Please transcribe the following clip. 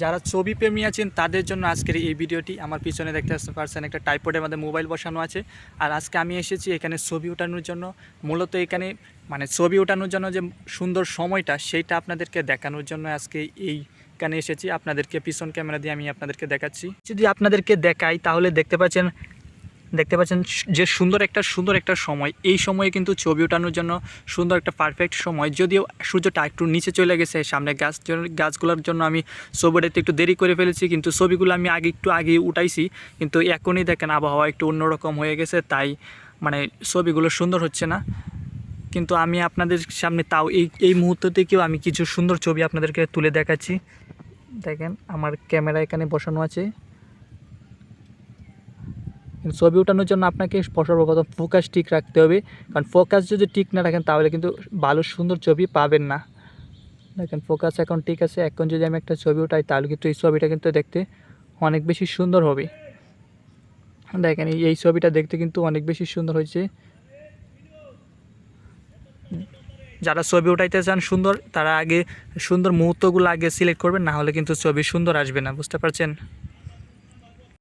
যারা ছবি প্রেমী আছেন তাদের জন্য আজকের এই ভিডিওটি। আমার পিছনে দেখতে পাচ্ছেন একটা ট্রাইপডের মধ্যে মোবাইল বসানো আছে। আর আজকে আমি এসেছি এখানে ছবি ওঠানোর জন্য। মূলত এখানে মানে ছবি ওঠানোর জন্য যে সুন্দর সময়টা সেইটা আপনাদেরকে দেখানোর জন্য আজকে এইখানে এসেছি। আপনাদেরকে পিছন ক্যামেরা দিয়ে আমি আপনাদেরকে দেখাচ্ছি। যদি আপনাদেরকে দেখাই তাহলে দেখতে পাচ্ছেন যে সুন্দর একটা সময়। এই সময়ে কিন্তু ছবি ওঠানোর জন্য সুন্দর একটা পারফেক্ট সময়। যদিও সূর্যটা একটু নিচে চলে গেছে, সামনে গাছগুলোর জন্য আমি ছবিটা একটু দেরি করে ফেলেছি, কিন্তু ছবিগুলো আমি একটু আগে উঠাইছি। কিন্তু এখনই দেখেন আবহাওয়া একটু অন্যরকম হয়ে গেছে, তাই মানে ছবিগুলো সুন্দর হচ্ছে না। কিন্তু আমি আপনাদের সামনে তাও এই মুহূর্ত থেকেও আমি কিছু সুন্দর ছবি আপনাদেরকে তুলে দেখাচ্ছি। দেখেন আমার ক্যামেরা এখানে বসানো আছে। ছবি ওঠানোর জন্য আপনাকে সর্বপ্রথম ফোকাস ঠিক রাখতে হবে, কারণ ফোকাস যদি ঠিক না রাখেন তাহলে কিন্তু ভালো সুন্দর ছবি পাবেন না। দেখেন ফোকাস এখন ঠিক আছে। এখন যদি আমি একটা ছবি উঠাই তাহলে কিন্তু এই ছবিটা কিন্তু দেখতে অনেক বেশি সুন্দর হবে। দেখেন এই ছবিটা দেখতে কিন্তু অনেক বেশি সুন্দর হয়েছে। যারা ছবি উঠাইতে চান সুন্দর, তারা আগে সুন্দর মুহূর্তগুলো আগে সিলেক্ট করবেন, না হলে কিন্তু ছবি সুন্দর আসবে না, বুঝতে পারছেন।